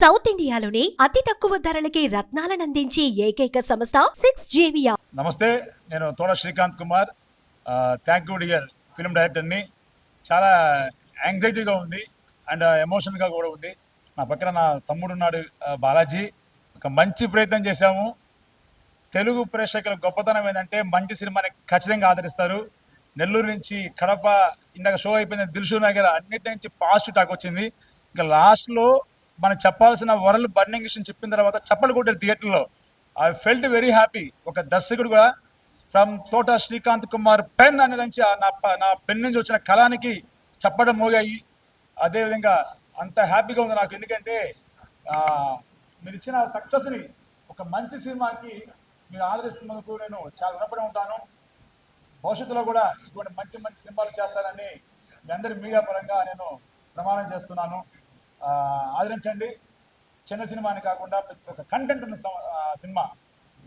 South ఇండియాలోని అతి తక్కువ ధరలకి రత్నాలను అందించే ఏకైక సంస్థ 6JVR. నమస్తే, నేను తోడ Srikanth Kumar. Thank you dear film డైరెక్టర్ని. చాలా యాంగ్జైటీగా ఉంది అండ్ ఎమోషనల్గా కూడా ఉంది. నా పక్కన నా తమ్ముడు ఉన్నాడు బాలాజీ. ఒక మంచి ప్రయత్నం చేశాము. తెలుగు ప్రేక్షకుల గొప్పతనం ఏంటంటే మంచి సినిమాని ఖచ్చితంగా ఆదరిస్తారు. నెల్లూరు నుంచి కడప, ఇందాక షో అయిపోయింది, దిల్షు నగర్, అన్నిటి నుంచి పాజిటివ్ టాక్ వచ్చింది. ఇంకా లాస్ట్లో మనం చెప్పాల్సిన వరల్డ్ బర్నింగ్ విషయం చెప్పిన తర్వాత చప్పలు కొట్టారు థియేటర్లో. I felt very happy. ఒక దర్శకుడు కూడా ఫ్రమ్ తోట శ్రీకాంత్ కుమార్ పెన్ అనేది నుంచి నా పెన్ నుంచి వచ్చిన కళానికి చప్పడం మోగాయి. అదేవిధంగా అంత హ్యాపీగా ఉంది నాకు. ఎందుకంటే మీరు ఇచ్చిన సక్సెస్ని, ఒక మంచి సినిమాకి మీరు ఆదరిస్తున్నందుకు నేను చాలా రుణపడి ఉంటాను. భవిష్యత్తులో కూడా ఇటువంటి మంచి మంచి సినిమాలు చేస్తానని మీ అందరి మీడియా పరంగా నేను ప్రమాణం చేస్తున్నాను. ఆదరించండి. చిన్న సినిమా అని కాకుండా ఒక కంటెంట్ ఉన్న సినిమా,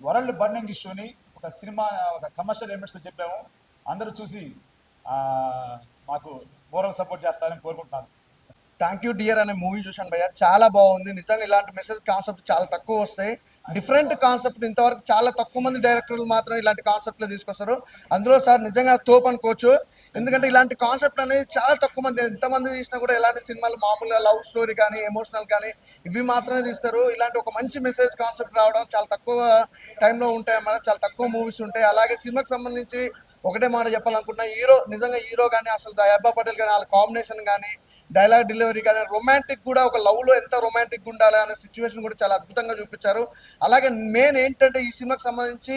వరల్డ్ బర్నింగ్ ఇష్యూని ఒక సినిమా, ఒక కమర్షియల్ ఎలిమెంట్స్తో చెప్పాము. అందరూ చూసి మాకు మోరల్ సపోర్ట్ చేస్తారని కోరుకుంటున్నాను. థ్యాంక్ యూ డియర్ అనే మూవీ చూశాను భయ్య, చాలా బాగుంది. నిజంగా ఇలాంటి మెసేజ్ కాన్సెప్ట్ చాలా తక్కువ వస్తాయి. డిఫరెంట్ కాన్సెప్ట్ ఇంతవరకు చాలా తక్కువ మంది డైరెక్టర్లు మాత్రం ఇలాంటి కాన్సెప్ట్లు తీసుకొస్తారు. అందులో సార్ నిజంగా తోపు అనుకోవచ్చు. ఎందుకంటే ఇలాంటి కాన్సెప్ట్ అనేది చాలా తక్కువ మంది, ఎంతమంది తీసినా కూడా ఇలాంటి సినిమాలు మామూలుగా లవ్ స్టోరీ కానీ ఎమోషనల్ కానీ ఇవి మాత్రమే తీస్తారు. ఇలాంటి ఒక మంచి మెసేజ్ కాన్సెప్ట్ రావడం చాలా తక్కువ టైంలో ఉంటాయి అన్నమాట. చాలా తక్కువ మూవీస్ ఉంటాయి. అలాగే సినిమాకి సంబంధించి ఒకటే మాట చెప్పాలనుకుంటున్నా, నిజంగా హీరో కానీ అసలు దయాబా పటేల్ కానీ వాళ్ళ కాంబినేషన్ కానీ డైలాగ్ డెలివరీ కానీ రొమాంటిక్ కూడా, ఒక లవ్లో ఎంత రొమాంటిక్ ఉండాలి అనే సిచ్యువేషన్ కూడా చాలా అద్భుతంగా చూపించారు. అలాగే మెయిన్ ఏంటంటే ఈ సినిమాకి సంబంధించి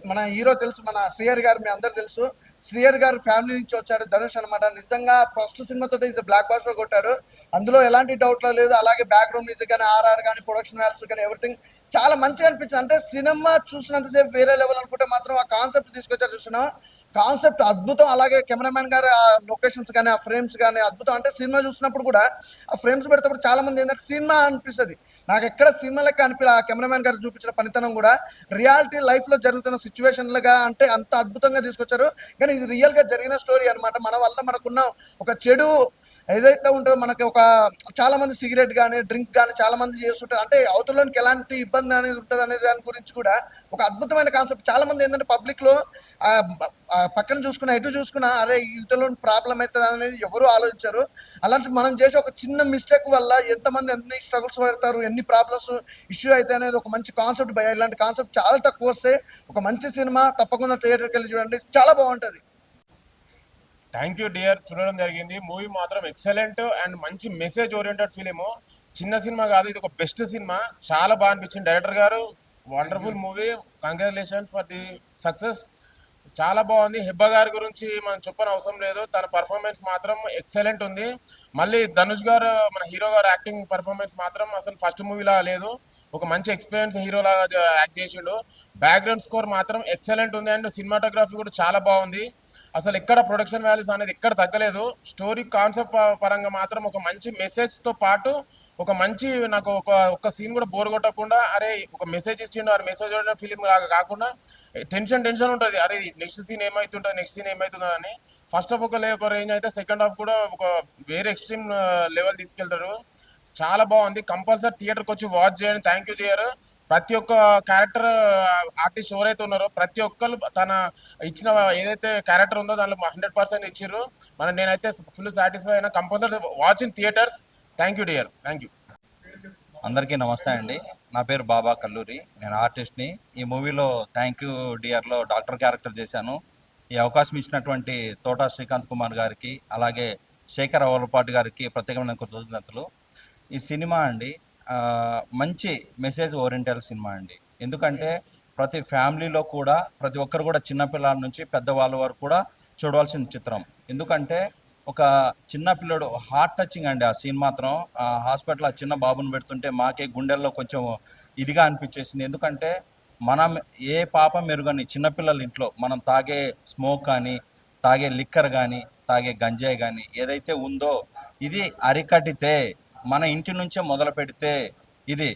మన హీరో తెలుసు, మన శ్రీహరి గారు మీ అందరు తెలుసు. శ్రీహరి గారు ఫ్యామిలీ నుంచి వచ్చాడు ధనుష్ అనమాట. నిజంగా ఫస్ట్ సినిమాతో ఈజ్ బ్లాక్ బాస్టర్ కొట్టాడు, అందులో ఎలాంటి డౌట్లో లేదు. అలాగే బ్యాక్గ్రౌండ్ మ్యూజిక్ కానీ ఆర్ఆర్ కానీ ప్రొడక్షన్ వాల్యూస్ కానీ ఎవ్రీథింగ్ చాలా మంచిగా అనిపించింది. అంటే సినిమా చూసినంతసేపు వేరే లెవెల్ అనుకుంటే మాత్రం ఆ కాన్సెప్ట్ తీసుకొచ్చారు. చూసినా కాన్సెప్ట్ అద్భుతం. అలాగే కెమెరామెన్ గారు ఆ లొకేషన్స్ కానీ ఆ ఫ్రేమ్స్ కానీ అద్భుతం. అంటే సినిమా చూసినప్పుడు కూడా ఆ ఫ్రేమ్స్ పెడతాప్పుడు చాలా మంది ఏంటంటే సినిమా అనిపిస్తుంది, నాకు ఎక్కడ సినిమా లెక్క అనిపించలేదు. ఆ కెమెరామెన్ గారు చూపించిన పనితనం కూడా రియాలిటీ లైఫ్లో జరుగుతున్న సిచ్యువేషన్లుగా అంటే అంత అద్భుతంగా తీసుకొచ్చారు. కానీ ఇది రియల్గా జరిగిన స్టోరీ అనమాట. మన వల్ల మనకున్న ఒక చెడు ఏదైతే ఉంటుందో, మనకి ఒక చాలా మంది సిగరెట్ కానీ డ్రింక్ కానీ చాలా మంది చేస్తుంటారు. అంటే అవతలలోనికి ఎలాంటి ఇబ్బంది అనేది ఉంటుంది అనే దాని గురించి కూడా ఒక అద్భుతమైన కాన్సెప్ట్. చాలా మంది ఏంటంటే పబ్లిక్లో పక్కన చూసుకున్నా ఎటు చూసుకున్నా అరే ఇవతలో ప్రాబ్లం అవుతుంది అనేది ఎవరు ఆలోచించారు. అలాంటి మనం చేసే ఒక చిన్న మిస్టేక్ వల్ల ఎంతమంది ఎన్ని స్ట్రగుల్స్ పడతారు, ఎన్ని ప్రాబ్లమ్స్ ఇష్యూ అయితే అనేది ఒక మంచి కాన్సెప్ట్ భయ. ఇలాంటి కాన్సెప్ట్ చాలా తక్కువ వస్తే ఒక మంచి సినిమా తప్పకుండా థియేటర్కి వెళ్ళి చూడండి, చాలా బాగుంటుంది. Thank you dear. చూడడం జరిగింది. మూవీ మాత్రం ఎక్సలెంట్ అండ్ మంచి మెసేజ్ ఓరియంటెడ్ ఫిలిము. చిన్న సినిమా కాదు, ఇది ఒక బెస్ట్ సినిమా. చాలా బాగా అనిపించింది. డైరెక్టర్ గారు wonderful movie, congratulations for the success. చాలా బాగుంది. హెబ్బా గారి గురించి మనం చెప్పని అవసరం లేదు, తన పర్ఫార్మెన్స్ మాత్రం ఎక్సలెంట్ ఉంది. మళ్ళీ ధనుష్ గారు, మన హీరో గారు యాక్టింగ్ పర్ఫార్మెన్స్ మాత్రం అసలు ఫస్ట్ మూవీలా లేదు, ఒక మంచి ఎక్స్పీరియన్స్ హీరోలాగా యాక్ట్ చేసిండు. బ్యాక్గ్రౌండ్ స్కోర్ మాత్రం ఎక్సలెంట్ ఉంది అండ్ సినిమాటోగ్రఫీ కూడా చాలా బాగుంది. అసలు ఎక్కడ ప్రొడక్షన్ వాల్యూస్ అనేది ఎక్కడ తగ్గలేదు. స్టోరీ కాన్సెప్ట్ పరంగా మాత్రం ఒక మంచి మెసేజ్తో పాటు ఒక మంచి, నాకు ఒక సీన్ కూడా బోర్ కొట్టకుండా అరే ఒక మెసేజ్ ఇచ్చిండు, అరే మెసేజ్ ఫిలిం లాగా కాకుండా టెన్షన్ ఉంటుంది, అరే నెక్స్ట్ సీన్ ఏమవుతుందో అని. ఫస్ట్ హాఫ్ ఒక రేంజ్ అయితే సెకండ్ హాఫ్ కూడా ఒక వేరే ఎక్స్ట్రీమ్ లెవెల్ తీసుకెళ్తారు. చాలా బాగుంది. కంపల్సరీ థియేటర్కి వచ్చి వాచ్ చేయండి. Thank you dear. ప్రతి ఒక్క క్యారెక్టర్ ఆర్టిస్ట్ ఎవరైతే ఉన్నారో ప్రతి ఒక్కరు తన ఇచ్చిన ఏదైతే క్యారెక్టర్ ఉందో దానిలో 100% ఇచ్చిర్రు. నేనైతే ఫుల్ సాటిస్ఫై అయినా. Compulsory watch in theatres. Thank you dear. Thank you. అందరికీ నమస్తే అండి. నా పేరు బాబా కల్లూరి, నేను ఆర్టిస్ట్ని. ఈ మూవీలో థ్యాంక్ యూ డియర్లో డాక్టర్ క్యారెక్టర్ చేశాను. ఈ అవకాశం ఇచ్చినటువంటి తోట శ్రీకాంత్ కుమార్ గారికి, అలాగే శేఖర్ అవలపాటి గారికి ప్రత్యేకమైన కృతజ్ఞతలు. ఈ సినిమా అండి మంచి మెసేజ్ ఓరియంటెడ్ సినిమా అండి. ఎందుకంటే ప్రతి ఫ్యామిలీలో కూడా ప్రతి ఒక్కరు కూడా చిన్నపిల్లల నుంచి పెద్దవాళ్ళ వరకు కూడా చూడవలసిన చిత్రం. ఎందుకంటే ఒక చిన్న పిల్లడు హార్ట్ టచింగ్ అండి. ఆ సీన్ మాత్రం హాస్పిటల్ ఆ చిన్న బాబుని పెడుతుంటే మాకే గుండెల్లో కొంచెం ఇదిగా అనిపించేసింది. ఎందుకంటే మనం ఏ పాపం మెరుగని చిన్నపిల్లల ఇంట్లో మనం తాగే స్మోక్ కానీ, తాగే లిక్కర్ కానీ, తాగే గంజాయి కానీ ఏదైతే ఉందో ఇది అరికట్టితే, మన ఇంటి నుంచే మొదలు పెడితే ఇది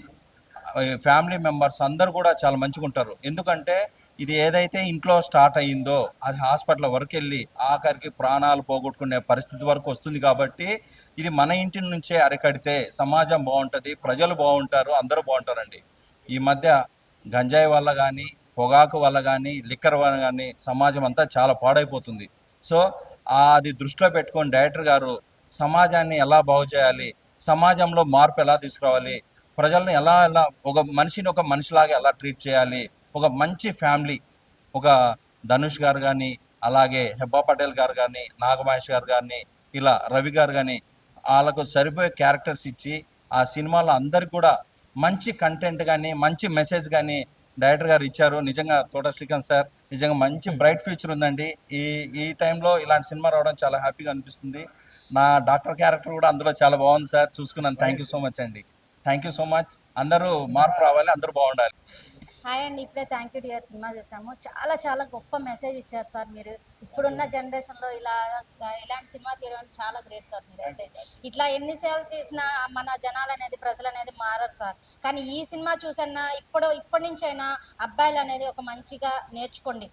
ఫ్యామిలీ మెంబర్స్ అందరూ కూడా చాలా మంచిగా ఉంటారు. ఎందుకంటే ఇది ఏదైతే ఇంట్లో స్టార్ట్ అయ్యిందో అది హాస్పిటల్ వరకు వెళ్ళి ఆఖరికి ప్రాణాలు పోగొట్టుకునే పరిస్థితి వరకు వస్తుంది. కాబట్టి ఇది మన ఇంటి నుంచే అరికడితే సమాజం బాగుంటుంది, ప్రజలు బాగుంటారు, అందరూ బాగుంటారండి. ఈ మధ్య గంజాయి వల్ల కానీ, పొగాకు వల్ల కానీ, లిక్కర్ వల్ల కానీ సమాజం అంతా చాలా పాడైపోతుంది. సో అది దృష్టిలో పెట్టుకొని డైరెక్టర్ గారు సమాజాన్ని ఎలా బాగు చేయాలి, సమాజంలో మార్పు ఎలా తీసుకురావాలి, ప్రజల్ని ఎలా ఒక మనిషిని ఒక మనిషిలాగా ఎలా ట్రీట్ చేయాలి, ఒక మంచి ఫ్యామిలీ, ఒక ధనుష్ గారు కానీ, అలాగే హెబ్బా పటేల్ గారు కానీ, నాగమహేష్ గారు కానీ, ఇలా రవి గారు కానీ వాళ్ళకు సరిపోయే క్యారెక్టర్స్ ఇచ్చి ఆ సినిమాలో అందరికి కూడా మంచి కంటెంట్ కానీ, మంచి మెసేజ్ కానీ డైరెక్టర్ గారు ఇచ్చారు. నిజంగా తోట శ్రీకాంత్ సార్ నిజంగా మంచి బ్రైట్ ఫ్యూచర్ ఉందండి. ఈ టైంలో ఇలాంటి సినిమా రావడం చాలా హ్యాపీగా అనిపిస్తుంది. నా డాక్టర్ క్యారెక్టర్ కూడా అందులో చాలా బాగుంది సార్, చూసుకున్నాను. థ్యాంక్ యూ సో మచ్ అండి. Thank you so much. అందరూ మార్పు రావాలి, అందరూ బాగుండాలి. హాయ్ అండి, ఇప్పుడే థ్యాంక్ యూ డియర్ సినిమా చూసాము. చాలా చాలా గొప్ప మెసేజ్ ఇచ్చారు సార్ మీరు. ఇప్పుడున్న జనరేషన్లో ఇలాంటి సినిమా తీయడం చాలా గ్రేట్ సార్. మీరైతే ఇట్లా ఎన్నిసార్లు చేసినా మన జనాలు అనేది, ప్రజలు అనేది మారరు సార్. కానీ ఈ సినిమా చూసన్నా ఇప్పటి నుంచైనా అబ్బాయిలు అనేది ఒక మంచిగా నేర్చుకోండి.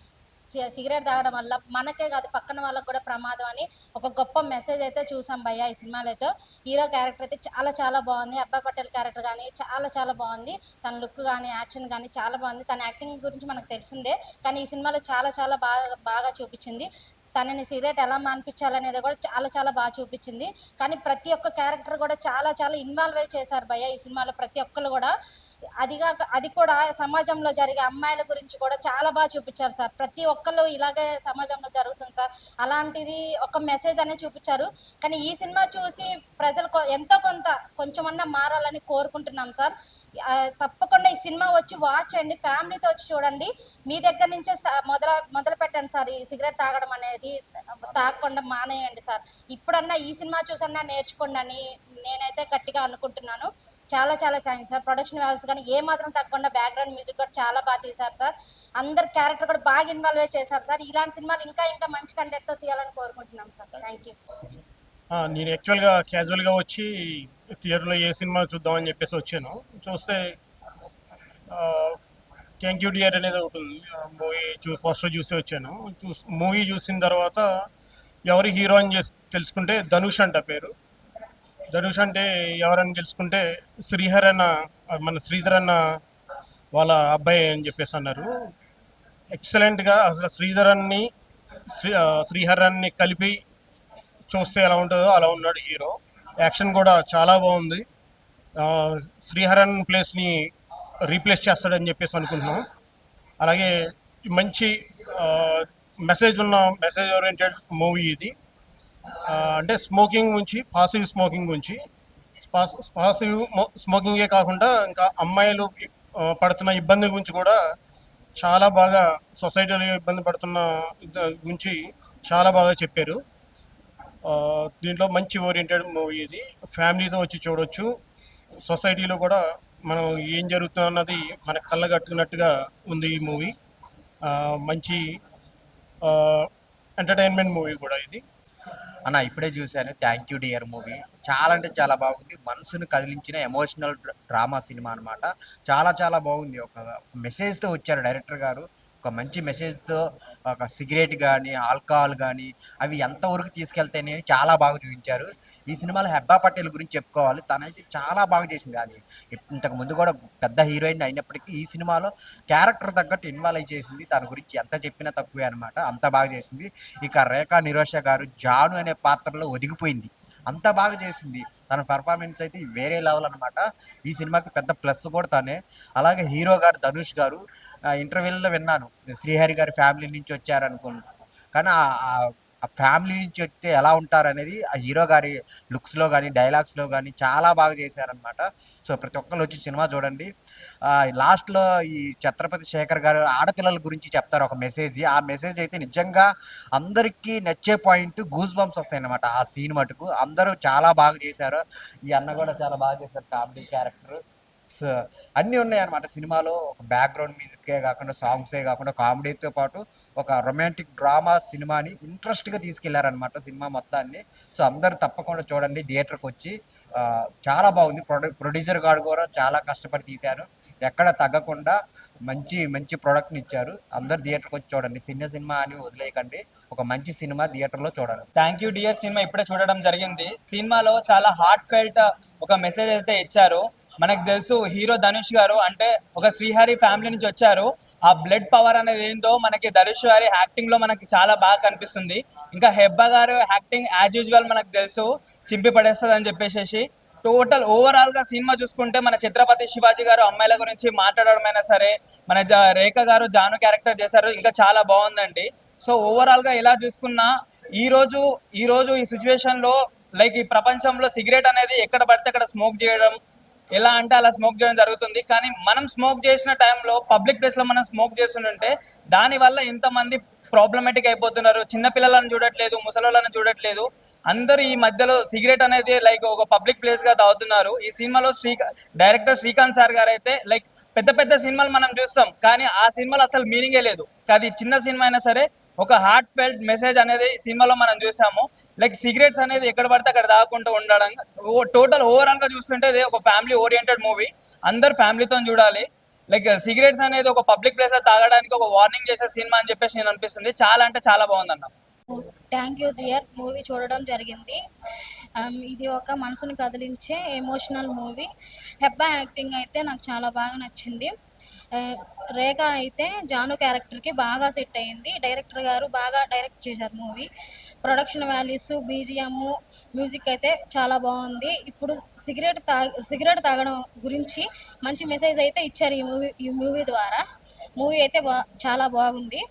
సిగరెట్ తాగడం వల్ల మనకే కాదు పక్కన వాళ్ళకి కూడా ప్రమాదం అని ఒక గొప్ప మెసేజ్ అయితే చూసాం భయ్య ఈ సినిమాలో. అయితే హీరో క్యారెక్టర్ అయితే చాలా చాలా బాగుంది. అబ్బాయి పటేల్ క్యారెక్టర్ కానీ చాలా చాలా బాగుంది. తన లుక్ కానీ యాక్షన్ కానీ చాలా బాగుంది. తన యాక్టింగ్ గురించి మనకు తెలిసిందే, కానీ ఈ సినిమాలో చాలా చాలా బాగా చూపించింది. తనని సిగరెట్ ఎలా మానిపించాలనేది కూడా చాలా చాలా బాగా చూపించింది. కానీ ప్రతి ఒక్క క్యారెక్టర్ కూడా చాలా చాలా ఇన్వాల్వ్ అయి చేశారు భయ్య ఈ సినిమాలో. ప్రతి ఒక్కరు కూడా అది కూడా సమాజంలో జరిగే అమ్మాయిల గురించి కూడా చాలా బాగా చూపించారు సార్. ప్రతి ఒక్కళ్ళు ఇలాగే సమాజంలో జరుగుతుంది సార్. అలాంటిది ఒక మెసేజ్ అనేది చూపించారు. కానీ ఈ సినిమా చూసి ప్రజలు ఎంతో కొంచెమన్నా మారాలని కోరుకుంటున్నాం సార్. తప్పకుండా ఈ సినిమా వచ్చి వాచ్ చేయండి, ఫ్యామిలీతో వచ్చి చూడండి. మీ దగ్గర నుంచే మొదలు పెట్టండి సార్. ఈ సిగరెట్ తాగడం అనేది తాగకుండా మానేయండి సార్. ఇప్పుడన్నా ఈ సినిమా చూసన్నా నేర్చుకోండి అని నేనైతే గట్టిగా అనుకుంటున్నాను. చాలా చాలా థ్యాంక్స్ సార్. ప్రొడక్షన్ వాల్యూస్ కానీ ఏ మాత్రం తగ్గకుండా బ్యాక్గ్రౌండ్ మ్యూజిక్ కూడా చాలా బాగా తీశారు సార్. అందరు క్యారెక్టర్ కూడా బాగా ఇన్వాల్వ్ చేశారు సార్. ఇలాంటి సినిమాలు ఇంకా ఇంకా మంచి కంటెంట్తో తీయాలని కోరుకుంటున్నాం సార్. Thank you. నేను యాక్చువల్గా క్యాజువల్గా వచ్చి థియేటర్లో ఏ సినిమా చూద్దామని చెప్పేసి వచ్చాను. చూస్తే థ్యాంక్ యూ డియర్ అనేది ఒకటి ఉంది. మూవీ పోస్టర్ చూసి వచ్చాను. మూవీ చూసిన తర్వాత ఎవరి హీరో అని తెలుసుకుంటే ధనుష్ అంట పేరు. ధనుష్ అంటే ఎవరని తెలుసుకుంటే శ్రీహర్ అన్న, మన శ్రీధర్ అన్న వాళ్ళ అబ్బాయి అని చెప్పేసి అన్నారు. ఎక్సలెంట్గా అసలు శ్రీహరాన్ని కలిపి చూస్తే ఎలా ఉంటుందో అలా ఉన్నాడు హీరో. యాక్షన్ కూడా చాలా బాగుంది. శ్రీహరన్ ప్లేస్ని రీప్లేస్ చేస్తాడని చెప్పేసి అనుకుంటున్నాం. అలాగే మంచి మెసేజ్ ఓరియంటెడ్ మూవీ ఇది. అంటే స్మోకింగ్ గురించి, పాసివ్ స్మోకింగ్ గురించి, పాసివ్ స్మోకింగే కాకుండా ఇంకా అమ్మాయిలు పడుతున్న ఇబ్బంది గురించి కూడా చాలా బాగా, సొసైటీలో ఇబ్బంది పడుతున్న గురించి చాలా బాగా చెప్పారు. దీంట్లో మంచి ఓరియంటెడ్ మూవీ ఇది. ఫ్యామిలీతో వచ్చి చూడొచ్చు. సొసైటీలో కూడా మనం ఏం జరుగుతుంది అన్నది మన కళ్ళగట్టుకున్నట్టుగా ఉంది ఈ మూవీ. మంచి ఎంటర్టైన్మెంట్ మూవీ కూడా ఇది. అన్న ఇప్పుడే చూశాను థ్యాంక్ యూ డియర్ మూవీ. చాలా అంటే చాలా బాగుంది. మనసును కదిలించిన ఎమోషనల్ డ్రామా సినిమా అనమాట. చాలా చాలా బాగుంది. ఒక మెసేజ్తో వచ్చారు డైరెక్టర్ గారు. ఒక మంచి మెసేజ్తో ఒక సిగరెట్ కానీ, ఆల్కహాల్ కానీ అవి ఎంతవరకు తీసుకెళ్తాయని చాలా బాగా చూపించారు. ఈ సినిమాలో హెబ్బా పటేల్ గురించి చెప్పుకోవాలి. తనైతే చాలా బాగా చేసింది. అది ఇంతకు ముందు కూడా పెద్ద హీరోయిన్ అయినప్పటికీ ఈ సినిమాలో క్యారెక్టర్ తగ్గట్టు ఇన్వాల్వ్ చేసింది. తన గురించి ఎంత చెప్పినా తక్కువే అనమాట. అంత బాగా చేసింది. ఇక రేఖా నిరోష గారు జాను అనే పాత్రలో ఒదిగిపోయింది. అంత బాగా చేసింది. తన పర్ఫార్మెన్స్ అయితే వేరే లెవెల్ అనమాట. ఈ సినిమాకి పెద్ద ప్లస్ కూడా తనే. అలాగే హీరో గారు ధనుష్ గారు ఇంటర్వ్యూలో విన్నాను శ్రీహరి గారి ఫ్యామిలీ నుంచి వచ్చారనుకుంటున్నాను. కానీ ఆ ఫ్యామిలీ నుంచి వస్తే ఎలా ఉంటారు అనేది ఆ హీరో గారి లుక్స్లో కానీ, డైలాగ్స్లో కానీ చాలా బాగా చేశారనమాట. సో ప్రతి ఒక్కరు వచ్చి సినిమా చూడండి. లాస్ట్లో ఈ ఛత్రపతి శేఖర్ గారు ఆడపిల్లల గురించి చెప్తారు ఒక మెసేజ్. ఆ మెసేజ్ అయితే నిజంగా అందరికీ నచ్చే పాయింట్, గూస్ బంప్స్ వస్తాయి అనమాట. ఆ సీన్ మటుకు అందరూ చాలా బాగా చేశారు. ఈ అన్న కూడా చాలా బాగా చేశారు కామెడీ క్యారెక్టర్. సో అన్నీ ఉన్నాయన్నమాట సినిమాలో. ఒక బ్యాక్గ్రౌండ్ మ్యూజిక్కే కాకుండా, సాంగ్సే కాకుండా, కామెడీతో పాటు ఒక రొమాంటిక్ డ్రామా సినిమాని ఇంట్రెస్ట్గా తీసుకెళ్లారనమాట సినిమా మొత్తాన్ని. సో అందరూ తప్పకుండా చూడండి థియేటర్కి వచ్చి. చాలా బాగుంది. ప్రొడ్యూసర్ గారు కూడా చాలా కష్టపడి తీశారు. ఎక్కడ తగ్గకుండా మంచి మంచి ప్రోడక్ట్ని ఇచ్చారు. అందరు థియేటర్కి వచ్చి చూడండి. సినిమా అని వదిలేయకండి. ఒక మంచి సినిమా థియేటర్లో చూడాలి. థ్యాంక్ యూ డియర్ సినిమా ఇప్పుడే చూడడం జరిగింది. సినిమాలో చాలా హార్ట్ ఫెల్ట్ ఒక మెసేజ్ అయితే ఇచ్చారు. మనకు తెలుసు హీరో ధనుష్ గారు అంటే ఒక శ్రీహరి ఫ్యామిలీ నుంచి వచ్చారు. ఆ బ్లడ్ పవర్ అనేది ఏందో మనకి ధనుష్ గారి యాక్టింగ్ లో మనకి చాలా బాగా కనిపిస్తుంది. ఇంకా హెబ్బా గారు యాక్టింగ్ యాజ్ యూజువల్ మనకు తెలుసు చింపి పడేస్తుంది అని చెప్పేసి టోటల్ ఓవరాల్ గా సినిమా చూసుకుంటే మన ఛత్రపతి శివాజీ గారు అమ్మాయిల గురించి మాట్లాడడమైనా సరే, మన రేఖ గారు జాను క్యారెక్టర్ చేశారు, ఇంకా చాలా బాగుందండి. సో ఓవరాల్ గా ఎలా చూసుకున్నా ఈ రోజు ఈ సిచ్యువేషన్ లో లైక్ ఈ ప్రపంచంలో సిగరెట్ అనేది ఎక్కడ పడితే అక్కడ స్మోక్ చేయడం, ఎలా అంటే అలా స్మోక్ చేయడం జరుగుతుంది. కానీ మనం స్మోక్ చేసిన టైంలో పబ్లిక్ ప్లేస్ లో మనం స్మోక్ చేస్తుంటే దానివల్ల ఎంతమంది ప్రాబ్లమేటిక్ అయిపోతున్నారు. చిన్నపిల్లలను చూడట్లేదు, ముసలోళ్ళని చూడట్లేదు, అందరూ ఈ మధ్యలో సిగరెట్ అనేది లైక్ ఒక పబ్లిక్ ప్లేస్ గా తాగుతున్నారు. ఈ సినిమాలో డైరెక్టర్ శ్రీకాంత్ సార్ గారు అయితే లైక్ పెద్ద పెద్ద సినిమాలు మనం చూస్తాం కానీ ఆ సినిమాలో అసలు మీనింగే లేదు. అది చిన్న సినిమా అయినా సరే ఒక హార్ట్ ఫెల్ట్ మెసేజ్ అనేది ఈ సినిమాలో మనం చూసాము. లైక్ సిగరెట్స్ అనేది ఎక్కడ పడితే అక్కడ తాగకుండా ఉండడం, టోటల్ ఓవరాల్ గా చూస్తుంటే ఇది ఒక ఫ్యామిలీ ఓరియంటెడ్ మూవీ. అందరు ఫ్యామిలీతో చూడాలి. లైక్ సిగరెట్స్ అనేది ఒక పబ్లిక్ ప్లేస్ లో తాగడానికి ఒక వార్నింగ్ చేసే సినిమా అని చెప్పేసి నేను అనిపిస్తుంది. చాలా అంటే చాలా బాగుందన్న. థ్యాంక్ యూ డియర్ మూవీ చూడడం జరిగింది. ఇది ఒక మనసును కదిలించే ఎమోషనల్ మూవీ. హెబ్బా యాక్టింగ్ అయితే నాకు చాలా బాగా నచ్చింది. రేఖ అయితే జాను క్యారెక్టర్కి బాగా సెట్ అయ్యింది. డైరెక్టర్ గారు బాగా డైరెక్ట్ చేశారు movie. Production values, BGM, music అయితే చాలా బాగుంది. ఇప్పుడు సిగరెట్ తాగడం గురించి మంచి మెసేజ్ అయితే ఇచ్చారు ఈ మూవీ ద్వారా. మూవీ అయితే చాలా బాగుంది.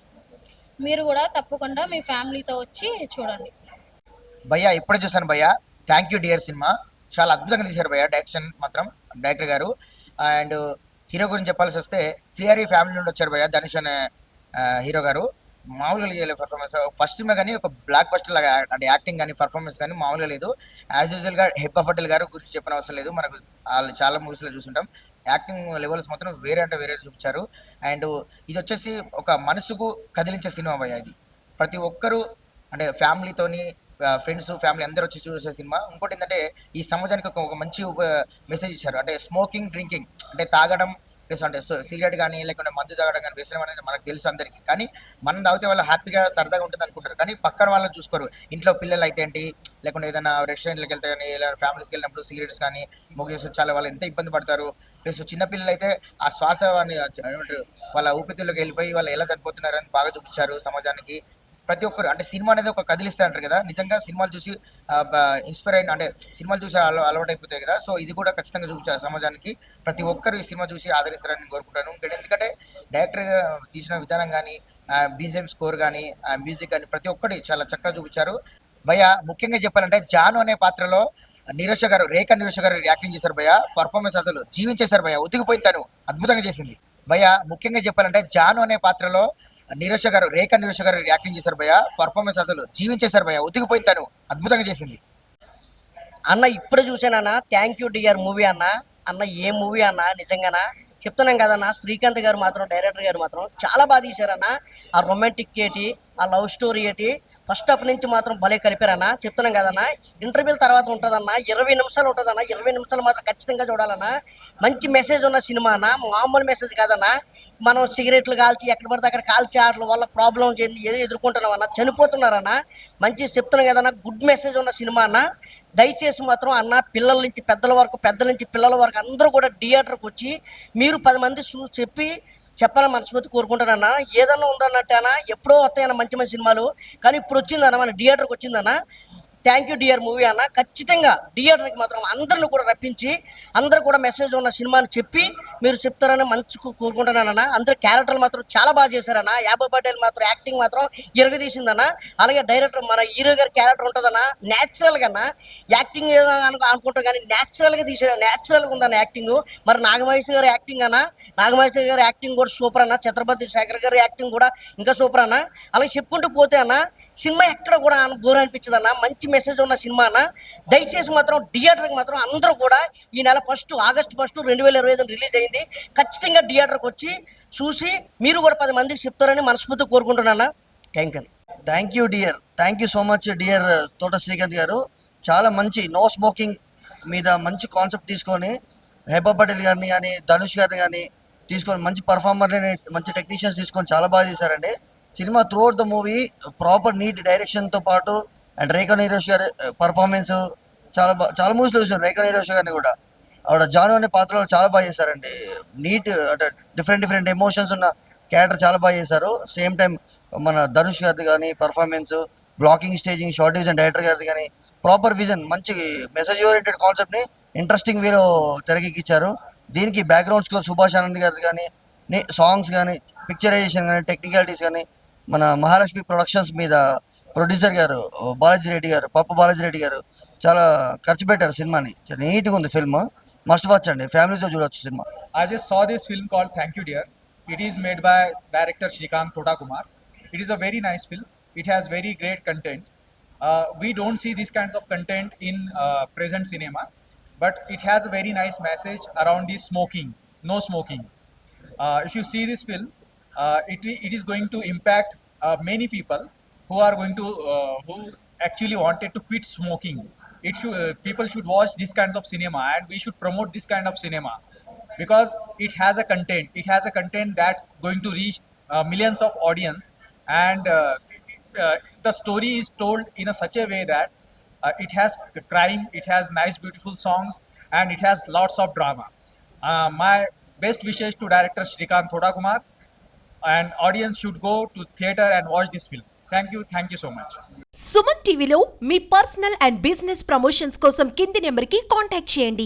మీరు కూడా తప్పకుండా మీ ఫ్యామిలీతో వచ్చి చూడండి. భయ్యా ఇప్పుడే చూసాను భయ్యా. థ్యాంక్ యూ డియర్ సినిమా చాలా అద్భుతంగా తీశారు భయ్యా. డైరెక్షన్ మాత్రం డైరెక్టర్ గారు. అండ్ హీరో గురించి చెప్పాల్సి వస్తే శ్రీహరి ఫ్యామిలీ నుండి వచ్చారు భయ్యా ధనుష్ అనే హీరో గారు. మామూలుగా చేయలేదు పర్ఫార్మెన్స్. ఫస్ట్ సినిమా కానీ ఒక బ్లాక్ బస్టర్ లాగా అంటే యాక్టింగ్ కానీ పర్ఫార్మెన్స్ కానీ మామూలుగా లేదు. యాజ్ యూజువల్గా హెబ్బా పటేల్ గారు గురించి చెప్పిన అవసరం లేదు, మనకు వాళ్ళు చాలా మూవీస్లో చూస్తుంటాం. యాక్టింగ్ లెవెల్స్ మాత్రం వేరే అంటే వేరే చూపించారు. అండ్ ఇది వచ్చేసి ఒక మనసుకు కదిలించే సినిమా భయ్యా. ఇది ప్రతి ఒక్కరూ అంటే ఫ్యామిలీతోని ఫ్రెండ్స్ ఫ్యామిలీ అందరూ వచ్చి చూసే సినిమా. ఇంకోటి ఏంటంటే ఈ సమాజానికి ఒక మంచి మెసేజ్ ఇచ్చారు. అంటే స్మోకింగ్, డ్రింకింగ్ అంటే తాగడం ప్లస్ అంటే సిగరెట్ కానీ లేకుంటే మందు తాగడం కానీ వ్యసనం అనేది మనకు తెలుసు అందరికీ. కానీ మనం తాగితే వాళ్ళు హ్యాపీగా సరదాగా ఉంటుంది అనుకుంటారు, కానీ పక్కన వాళ్ళని చూసుకోరు. ఇంట్లో పిల్లలు అయితే ఏంటి, లేకుంటే ఏదైనా రెస్టారెంట్లకు వెళ్తే కానీ ఇలా ఫ్యామిలీస్కి వెళ్ళినప్పుడు సిగరెట్స్ కానీ మొగ్గేసి చాలా వాళ్ళు ఎంత ఇబ్బంది పడతారు. ప్లస్ చిన్నపిల్లలు అయితే ఆ శ్వాస వాళ్ళ ఊపిరితిత్తుల్లోకి వెళ్ళిపోయి వాళ్ళు ఎలా చనిపోతున్నారని బాగా చూపించారు సమాజానికి. ప్రతి ఒక్కరు అంటే సినిమా అనేది ఒక కదిలిస్తే అంటారు కదా, నిజంగా సినిమాలు చూసి ఇన్స్పైర్ అయిన అంటే సినిమాలు చూసి అలవాటు అయిపోతాయి కదా. సో ఇది కూడా ఖచ్చితంగా చూపించారు సమాజానికి. ప్రతి ఒక్కరు ఈ సినిమా చూసి ఆదరిస్తారని నేను కోరుకుంటాను. ఎందుకంటే డైరెక్టర్ తీసిన విధానం కానీ, బీజిఎం స్కోర్ కానీ, మ్యూజిక్ కానీ ప్రతి ఒక్కటి చాలా చక్కగా చూపించారు భయ్య. ముఖ్యంగా చెప్పాలంటే జాను అనే పాత్రలో రేఖ నిరోష గారు యాక్టింగ్ చేశారు భయ్య. పర్ఫార్మెన్స్ అసలు జీవించేశారు భయ్య, ఉతికిపోయింది, తను అద్భుతంగా చేసింది భయ్య. ముఖ్యంగా చెప్పాలంటే జాను అనే పాత్రలో రేఖ నిరోష గారు యాక్టింగ్ చేశారు భయ్య. పర్ఫార్మెన్స్ అసలు జీవించేశారు భయ్య, ఉతికిపోయింది, తను అద్భుతంగా చేసింది అన్న. ఇప్పుడే చూసానన్నా థ్యాంక్ యూ డియర్ మూవీ అన్న ఏ మూవీ అన్న నిజంగానా చెప్తున్నాం కదన్న. శ్రీకాంత్ గారు మాత్రం డైరెక్టర్ గారు మాత్రం చాలా బాగా తీశారన్న. ఆ రొమాంటిక్ ఏంటి, ఆ లవ్ స్టోరీ ఏంటి, ఫస్ట్ అప్ నుంచి మాత్రం భలే కలిపారన్న. చెప్తున్నాం కదన్నా ఇంటర్వ్యూల తర్వాత ఉంటుందన్న, 20 నిమిషాలు ఉంటుందన్న. 20 నిమిషాలు మాత్రం ఖచ్చితంగా చూడాలన్నా. మంచి మెసేజ్ ఉన్న సినిమా అన్న, మామూలు మెసేజ్ కాదన్నా. మనం సిగరెట్లు కాల్చి ఎక్కడ పడితే అక్కడ కాల్చి వాటి వల్ల ప్రాబ్లం ఏదో ఎదుర్కొంటున్నామన్నా, చనిపోతున్నారన్న. మంచి చెప్తున్నాం కదన్నా, గుడ్ మెసేజ్ ఉన్న సినిమా అన్న. దయచేసి మాత్రం అన్న పిల్లల నుంచి పెద్దల వరకు, పెద్దల నుంచి పిల్లల వరకు అందరూ కూడా థియేటర్కి వచ్చి మీరు 10 మంది చెప్పాలని మనస్ఫూర్తి కోరుకుంటానన్నా. ఏదన్నా ఉందన్నట్టు అన్న ఎప్పుడో వస్తాయన్న మంచి మంచి సినిమాలు, కానీ ఇప్పుడు వచ్చిందన్న మన థియేటర్కి వచ్చిందన్న. థ్యాంక్ యూ డియర్ మూవీ అన్న. ఖచ్చితంగా థియేటర్కి మాత్రం అందరిని కూడా రప్పించి అందరూ కూడా మెసేజ్ ఉన్న సినిమాని చెప్పి మీరు చెప్తారని మంచి కోరుకుంటున్నానన్న. అందరు క్యారెక్టర్లు మాత్రం చాలా బాగా చేశారన్న. యాబా పటేల్ మాత్రం యాక్టింగ్ మాత్రం ఇరగదీసిందన్న. అలాగే డైరెక్టర్ మన హీరో గారి క్యారెక్టర్ ఉంటుందన్న, న్యాచురల్గా అన్న. యాక్టింగ్ అనుకుంటాం కానీ న్యాచురల్గా న్యాచురల్గా ఉందన్న యాక్టింగ్. మరి నాగమహేష్ గారి యాక్టింగ్ అన్న, నాగమహేష్ గారి యాక్టింగ్ కూడా సూపర్ అన్న. ఛత్రపతి శేఖర్ గారి యాక్టింగ్ కూడా ఇంకా సూపర్ అన్న. అలాగే చెప్పుకుంటూ పోతే అన్న సినిమా ఎక్కడ కూడా బోర్ అనిపించదు అన్న. మంచి మెసేజ్ ఉన్న సినిమా అన్న. దయచేసి మాత్రం థియేటర్కి మాత్రం అందరూ కూడా ఈ నెల ఆగస్టు 1 2025 రిలీజ్ అయింది. ఖచ్చితంగా థియేటర్కి వచ్చి చూసి మీరు కూడా 10 మందికి చెప్తారని మనస్ఫూర్తి కోరుకుంటున్నాను. Thank you dear, thank you so much dear తోట శ్రీకాంత్ గారు. చాలా మంచి నో స్మోకింగ్ మీద మంచి కాన్సెప్ట్ తీసుకొని హెబ్బా పటేల్ గారిని కానీ, ధనుష్ గారిని కానీ, తీసుకొని మంచి పర్ఫార్మర్లని మంచి టెక్నీషియన్స్ తీసుకొని చాలా బాగా చేశారండి. Cinema throughout the movie proper neat డైరెక్షన్తో పాటు అండ్ రేఖా నీరోష్ గారి పర్ఫార్మెన్స్ చాలా మూవీస్లో చూసాను. రేఖా నీరోష్ గారిని కూడా ఆవిడ జాను అనే పాత్రలో చాలా బాగా చేశారండి. నీట్ అంటే డిఫరెంట్ ఎమోషన్స్ ఉన్న క్యారెక్టర్ చాలా బాగా చేశారు. సేమ్ టైం మన ధనుష్ గారిది కానీ performance, blocking, staging, short division director గారిది కానీ ప్రాపర్ విజన్, మంచి మెసేజ్ ఓరియంటెడ్ కాన్సెప్ట్ని ఇంట్రెస్టింగ్ వేలో తెరకెక్కించారు. దీనికి బ్యాక్గ్రౌండ్ స్కోర్ సుభాష్ ఆనంద్ గారిది కానీ, సాంగ్స్ కానీ, పిక్చరైజేషన్ కానీ, టెక్నికాలిటీస్ కానీ మన మహాలక్ష్మి ప్రొడక్షన్స్ మీద ప్రొడ్యూసర్ గారు పప్పు బాలాజీ రెడ్డి గారు చాలా ఖర్చు పెట్టారు సినిమాని. చాలా నీట్గా ఉంది ఫిల్మ్, మస్ట్ వాచ్ అండి, ఫ్యామిలీతో చూడొచ్చు cinema. I just saw this film called Thank You Dear. It is made by director Shrikant Thodakumar. It is a very nice film. It has very great content. We don't see these kinds of content in present cinema, but it has a very nice message around the smoking, no smoking. If you see this film, it is going to impact many people who are going to who actually wanted to quit smoking. People should watch these kinds of cinema, and we should promote this kind of cinema because it has a content. It has a content that going to reach millions of audience, and the story is told in such a way that it has crime, it has nice beautiful songs, and it has lots of drama. My best wishes to director Shrikant Thodakumar, and audience should go to theater and watch this film. Thank you so much. Suman టీవీలో మీ personal and business promotions కోసం కింది నెంబర్కి contact చేయండి.